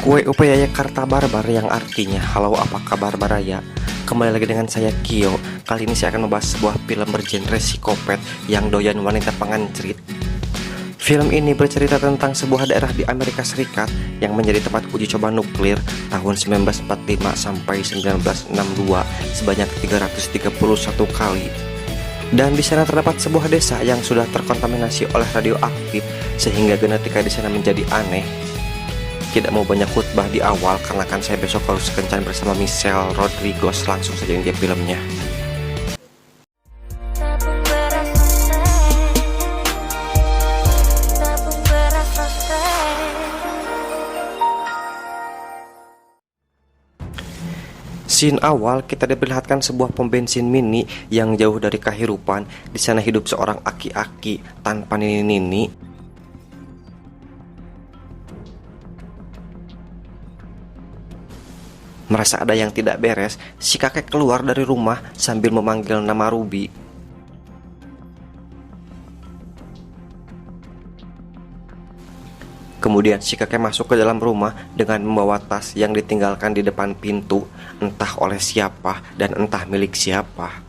Upaya Karta Barbar yang artinya halo apa kabar Baraya. Kembali lagi dengan saya Kyo. Kali ini saya akan membahas sebuah film bergenre psikopat yang doyan wanita pengancrit. Film ini bercerita tentang sebuah daerah di Amerika Serikat yang menjadi tempat uji coba nuklir tahun 1945 sampai 1962 sebanyak 331 kali. Dan di sana terdapat sebuah desa yang sudah terkontaminasi oleh radioaktif sehingga genetika di sana menjadi aneh. Tidak mau banyak khutbah di awal karena kan saya besok harus kencan bersama Michelle Rodriguez. Langsung saja ini dia filmnya. Scene awal kita diperlihatkan sebuah pom bensin mini yang jauh dari kehidupan. Di sana hidup seorang aki-aki tanpa nini-nini. Merasa ada yang tidak beres, si kakek keluar dari rumah sambil memanggil nama Ruby. Kemudian si kakek masuk ke dalam rumah dengan membawa tas yang ditinggalkan di depan pintu, entah oleh siapa dan entah milik siapa.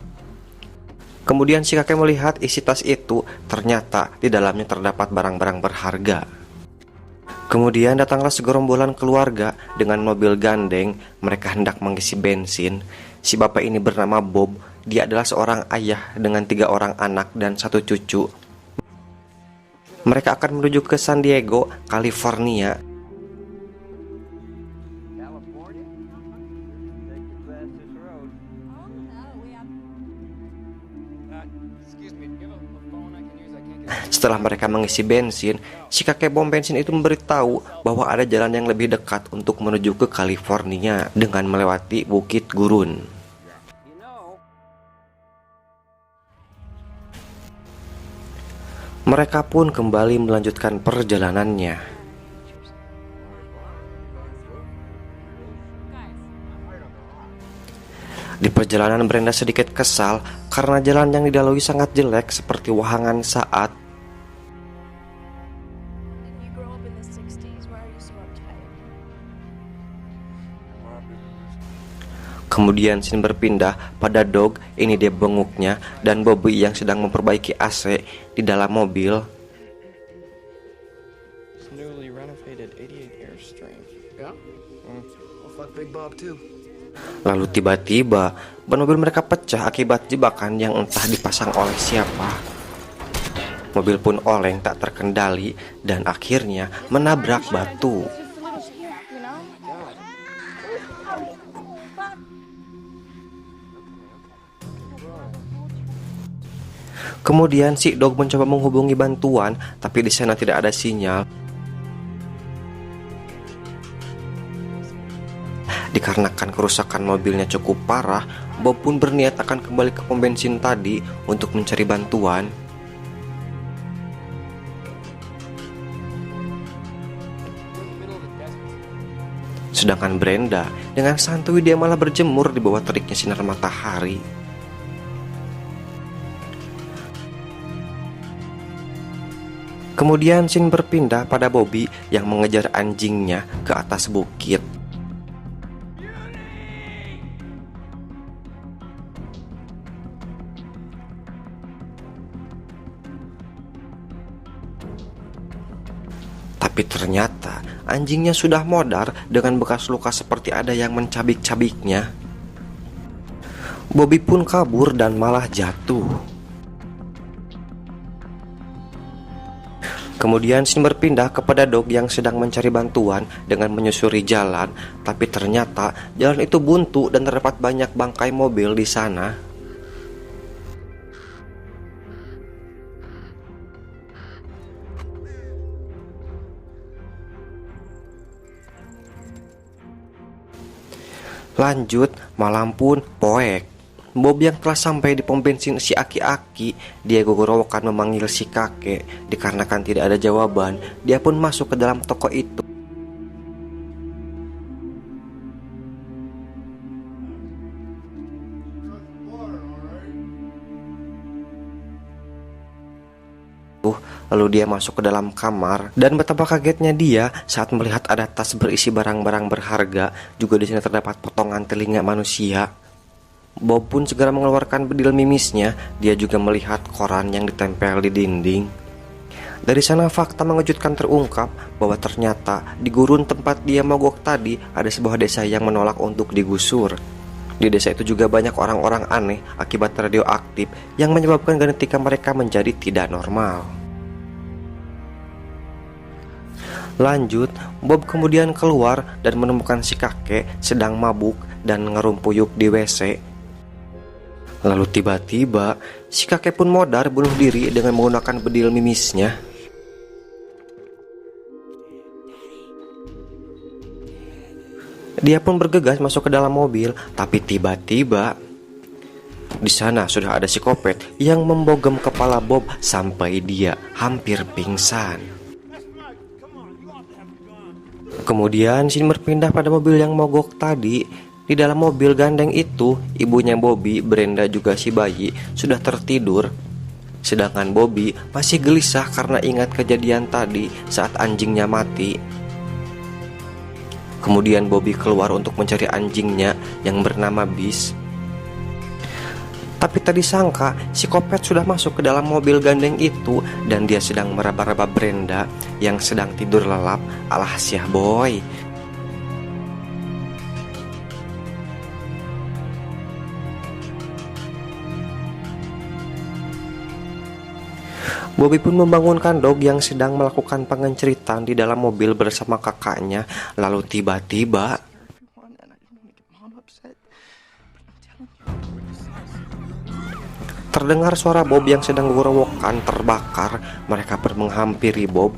Kemudian si kakek melihat isi tas itu, ternyata di dalamnya terdapat barang-barang berharga. Kemudian datanglah segerombolan keluarga dengan mobil gandeng. Mereka hendak mengisi bensin. Si bapak ini bernama Bob. Dia adalah seorang ayah dengan 3 orang anak dan 1 cucu. Mereka akan menuju ke San Diego, California. Setelah mereka mengisi bensin, si kakek bom bensin itu memberitahu bahwa ada jalan yang lebih dekat untuk menuju ke California dengan melewati Bukit Gurun. Mereka pun kembali melanjutkan perjalanannya. Di perjalanan Brenda sedikit kesal karena jalan yang dilalui sangat jelek seperti wahangan saat kemudian scene berpindah pada Dog, ini dia benguknya, dan Bobby yang sedang memperbaiki AC di dalam mobil. Lalu tiba-tiba ban mobil mereka pecah akibat jebakan yang entah dipasang oleh siapa. Mobil pun oleng tak terkendali dan akhirnya menabrak batu. Kemudian si Dog mencoba menghubungi bantuan, tapi di sana tidak ada sinyal. Dikarenakan kerusakan mobilnya cukup parah, Bob pun berniat akan kembali ke pom bensin tadi untuk mencari bantuan. Sedangkan Brenda dengan santuy dia malah berjemur di bawah teriknya sinar matahari. Kemudian scene berpindah pada Bobby yang mengejar anjingnya ke atas bukit. Tapi ternyata anjingnya sudah modar dengan bekas luka seperti ada yang mencabik-cabiknya. Bobby pun kabur dan malah jatuh. Kemudian scene berpindah kepada Dog yang sedang mencari bantuan dengan menyusuri jalan, tapi ternyata jalan itu buntu dan terdapat banyak bangkai mobil di sana. Lanjut, malam pun poek. Bob yang telah sampai di pom bensin si aki-aki, dia gogorowokan memanggil si kakek. Dikarenakan tidak ada jawaban, dia pun masuk ke dalam toko itu. Lalu dia masuk ke dalam kamar dan betapa kagetnya dia saat melihat ada tas berisi barang-barang berharga. Juga di sini terdapat potongan telinga manusia. Bob pun segera mengeluarkan bedil mimisnya. Dia juga melihat koran yang ditempel di dinding. Dari sana fakta mengejutkan terungkap bahwa ternyata di gurun tempat dia mogok tadi ada sebuah desa yang menolak untuk digusur. Di desa itu juga banyak orang-orang aneh akibat radioaktif yang menyebabkan genetika mereka menjadi tidak normal. Lanjut, Bob kemudian keluar dan menemukan si kakek sedang mabuk dan ngerumpuyuk di WC. Lalu tiba-tiba si kakek pun modar bunuh diri dengan menggunakan bedil mimisnya. Dia pun bergegas masuk ke dalam mobil, tapi tiba-tiba di sana sudah ada psikopat yang membogem kepala Bob sampai dia hampir pingsan. Kemudian scene berpindah pada mobil yang mogok tadi. Di dalam mobil gandeng itu, ibunya Bobby, Brenda juga si bayi sudah tertidur. Sedangkan Bobby masih gelisah karena ingat kejadian tadi saat anjingnya mati. Kemudian Bobby keluar untuk mencari anjingnya yang bernama Bis. Tapi tadi sangka psikopat sudah masuk ke dalam mobil gandeng itu dan dia sedang meraba-raba Brenda yang sedang tidur lelap. Alah siah boy. Bobby pun membangunkan Dog yang sedang melakukan pengenceritan di dalam mobil bersama kakaknya. Lalu tiba-tiba terdengar suara Bob yang sedang gerowokan terbakar. Mereka pun menghampiri Bob.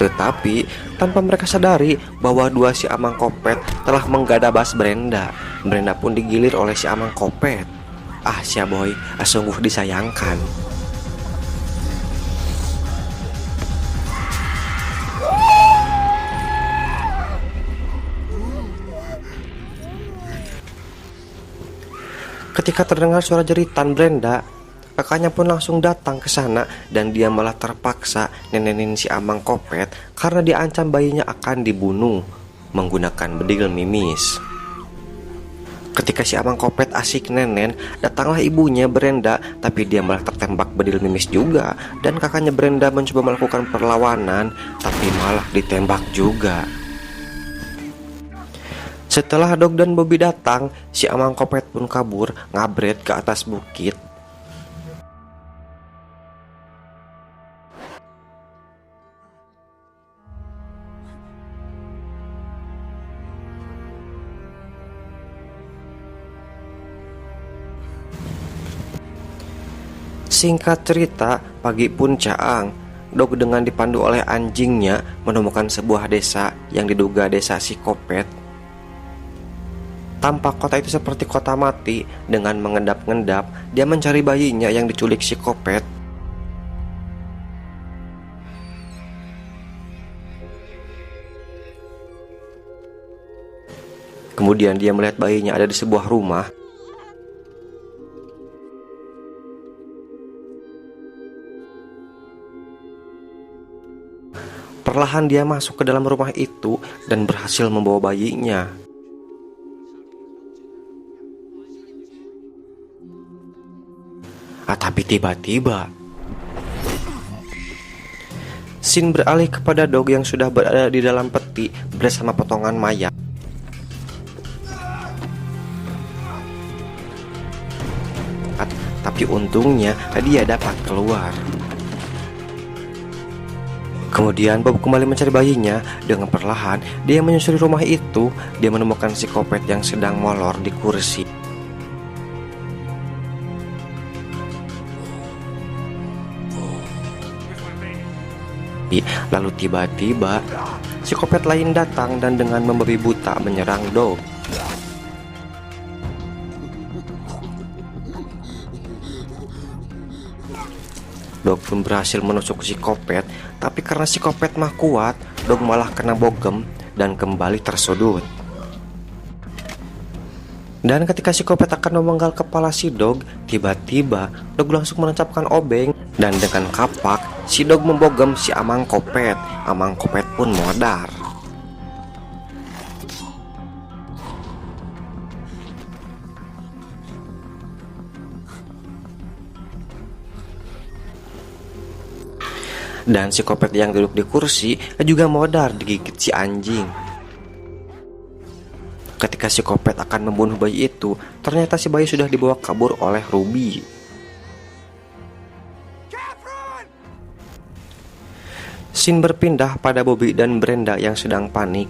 Tetapi tanpa mereka sadari bahwa dua si Amang Kopet telah menggadabas Brenda. Brenda pun digilir oleh si Amang Kopet. Ah sia boy, sungguh disayangkan. Ketika terdengar suara jeritan Brenda, kakaknya pun langsung datang ke sana dan dia malah terpaksa nenenin si Amang Kopet karena diancam bayinya akan dibunuh menggunakan bedil mimis. Ketika si Amang Kopet asik nenen, datanglah ibunya Brenda, tapi dia malah tertembak bedil mimis juga. Dan kakaknya Brenda mencoba melakukan perlawanan, tapi malah ditembak juga. Setelah Dog dan Bobby datang, si Amang Kopet pun kabur ngabret ke atas bukit. Singkat cerita, pagi pun caang. Dog dengan dipandu oleh anjingnya menemukan sebuah desa yang diduga desa psikopat. Tampak kota itu seperti kota mati. Dengan mengendap-endap, dia mencari bayinya yang diculik psikopat. Kemudian dia melihat bayinya ada di sebuah rumah. Perlahan dia masuk ke dalam rumah itu dan berhasil membawa bayinya. Tapi tiba-tiba scene beralih kepada Dog yang sudah berada di dalam peti bersama potongan mayat. Tapi untungnya dia dapat keluar. Kemudian Bob kembali mencari bayinya. Dengan perlahan dia menyusuri rumah itu. Dia menemukan psikopat yang sedang molor di kursi. Lalu tiba-tiba psikopat lain datang dan dengan membabi buta menyerang Dog. Dog pun berhasil menusuk psikopat, tapi karena psikopat mah kuat, Dog malah kena bogem dan kembali tersudut. Dan ketika psikopat akan memenggal kepala si Dog, tiba-tiba Dog langsung menancapkan obeng dan dengan kapak si Dog membogem si Amang Kopet. Amang Kopet pun modar. Dan si Kopet yang duduk di kursi juga modar digigit si anjing. Ketika si Kopet akan membunuh bayi itu, ternyata si bayi sudah dibawa kabur oleh Ruby. Scene berpindah pada Bobby dan Brenda yang sedang panik.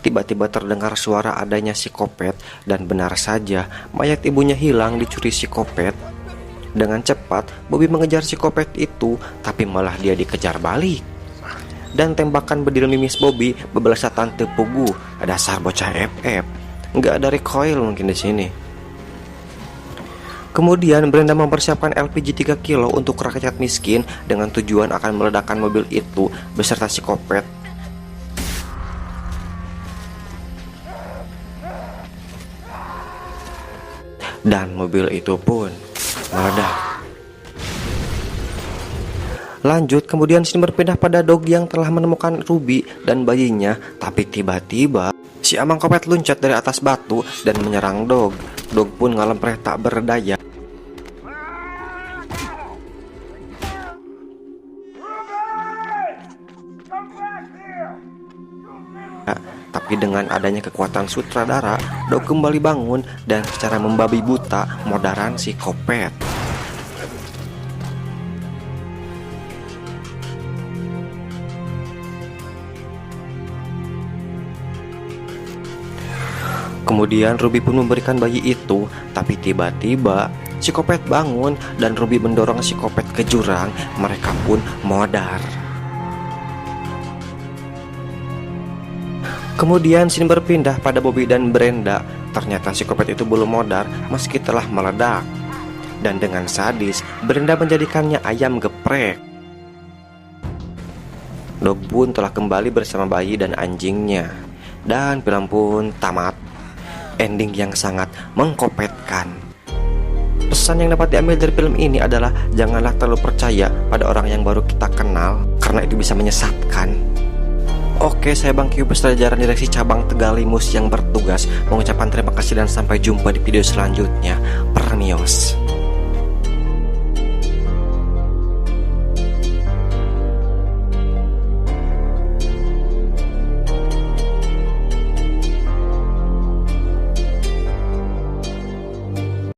Tiba-tiba terdengar suara adanya si Kopet dan benar saja mayat ibunya hilang dicuri si Kopet. Dengan cepat Bobby mengejar si Kopet itu, tapi malah dia dikejar balik. Dan tembakan bedil mimis Bobby bebelasan tepugu. Dasar bocah FF, nggak ada recoil mungkin di sini. Kemudian Brenda mempersiapkan LPG 3 kilo untuk rakyat miskin dengan tujuan akan meledakkan mobil itu beserta si Kopet. Dan mobil itu pun meledak. Lanjut, kemudian scene berpindah pada Dog yang telah menemukan Ruby dan bayinya. Tapi tiba-tiba si Amang Kopet loncat dari atas batu dan menyerang Dog. Dog pun ngalempreh tak berdaya. Tapi dengan adanya kekuatan sutradara, Dog kembali bangun dan secara membabi buta modaran si Kopet. Kemudian Ruby pun memberikan bayi itu, tapi tiba-tiba si Kopet bangun dan Ruby mendorong si Kopet ke jurang. Mereka pun modar. Kemudian scene berpindah pada Bobby dan Brenda. Ternyata si Kopet itu belum modar meski telah meledak. Dan dengan sadis, Brenda menjadikannya ayam geprek. Dog pun telah kembali bersama bayi dan anjingnya. Dan film pun tamat. Ending yang sangat mengkopetkan. Pesan yang dapat diambil dari film ini adalah janganlah terlalu percaya pada orang yang baru kita kenal, karena itu bisa menyesatkan. Oke, saya Bang Q, peserta jajaran direksi cabang Tegalimus yang bertugas mengucapkan terima kasih dan sampai jumpa di video selanjutnya. Permios.